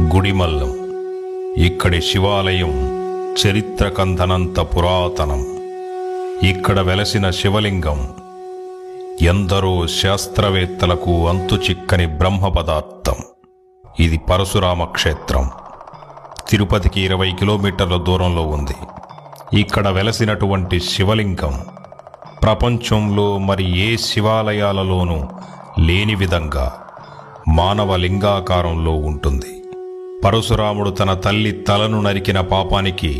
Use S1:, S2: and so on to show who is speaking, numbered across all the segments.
S1: గుడిమల్లం. ఇక్కడి శివాలయం చరిత్రకందనంత పురాతనం. ఇక్కడ వెలసిన శివలింగం ఎందరో శాస్త్రవేత్తలకు అంతుచిక్కని బ్రహ్మ పదార్థం. ఇది పరశురామ క్షేత్రం. తిరుపతికి 20 కిలోమీటర్ల దూరంలో ఉంది. ఇక్కడ వెలసినటువంటి శివలింగం ప్రపంచంలో మరి ఏ శివాలయాలలోనూ లేని విధంగా మానవ లింగాకారంలో ఉంటుంది. పరశురాముడు తన తల్లి తలను నరికిన పాపానికి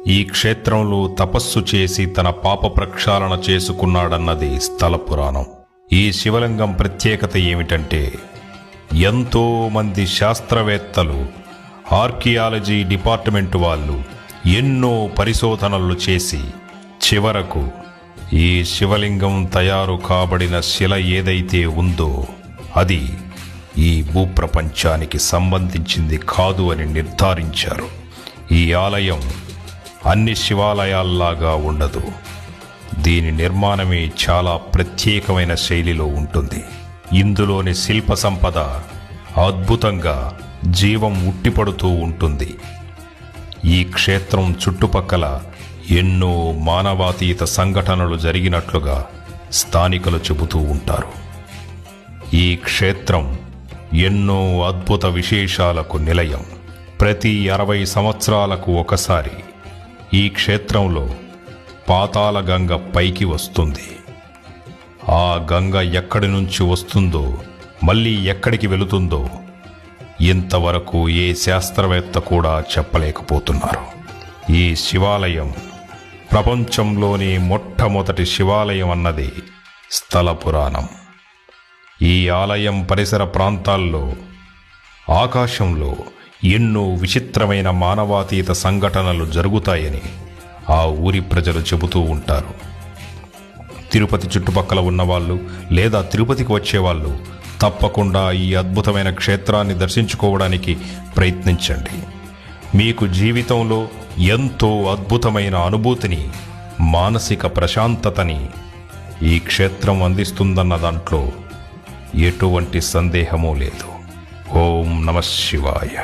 S1: ఈ క్షేత్రంలో తపస్సు చేసి తన పాప ప్రక్షాళన చేసుకున్నాడన్నది స్థల పురాణం. ఈ శివలింగం ప్రత్యేకత ఏమిటంటే, ఎంతో మంది శాస్త్రవేత్తలు, ఆర్కియాలజీ డిపార్ట్మెంట్ వాళ్ళు ఎన్నో పరిశోధనలు చేసి చివరకు ఈ శివలింగం తయారు కాబడిన శిల ఏదైతే ఉందో అది ఈ భూప్రపంచానికి సంబంధించింది కాదు అని నిర్ధారించారు. ఈ ఆలయం అన్ని శివాలయాల్లాగా ఉండదు. దీని నిర్మాణమే చాలా ప్రత్యేకమైన శైలిలో ఉంటుంది. ఇందులోని శిల్ప సంపద అద్భుతంగా జీవం ఉట్టిపడుతూ ఉంటుంది. ఈ క్షేత్రం చుట్టుపక్కల ఎన్నో మానవాతీత సంఘటనలు జరిగినట్లుగా స్థానికులు చెబుతూ ఉంటారు. ఈ క్షేత్రం ఎన్నో అద్భుత విశేషాలకు నిలయం. ప్రతి 60 సంవత్సరాలకు ఒకసారి ఈ క్షేత్రంలో పాతాళ గంగ పైకి వస్తుంది. ఆ గంగ ఎక్కడి నుంచి వస్తుందో, మళ్ళీ ఎక్కడికి వెళుతుందో ఇంతవరకు ఏ శాస్త్రవేత్త కూడా చెప్పలేకపోతున్నారు. ఈ శివాలయం ప్రపంచంలోని మొట్టమొదటి శివాలయం అన్నది స్థల పురాణం. ఈ ఆలయం పరిసర ప్రాంతాల్లో ఆకాశంలో ఎన్నో విచిత్రమైన మానవాతీత సంఘటనలు జరుగుతాయని ఆ ఊరి ప్రజలు చెబుతూ ఉంటారు. తిరుపతి చుట్టుపక్కల ఉన్నవాళ్ళు లేదా తిరుపతికి వచ్చేవాళ్ళు తప్పకుండా ఈ అద్భుతమైన క్షేత్రాన్ని దర్శించుకోవడానికి ప్రయత్నించండి. మీకు జీవితంలో ఎంతో అద్భుతమైన అనుభూతిని, మానసిక ప్రశాంతతని ఈ క్షేత్రం అందిస్తుందన్న దాంట్లో ఎటువంటి సందేహమూ లేదు. ఓం నమః శివాయ.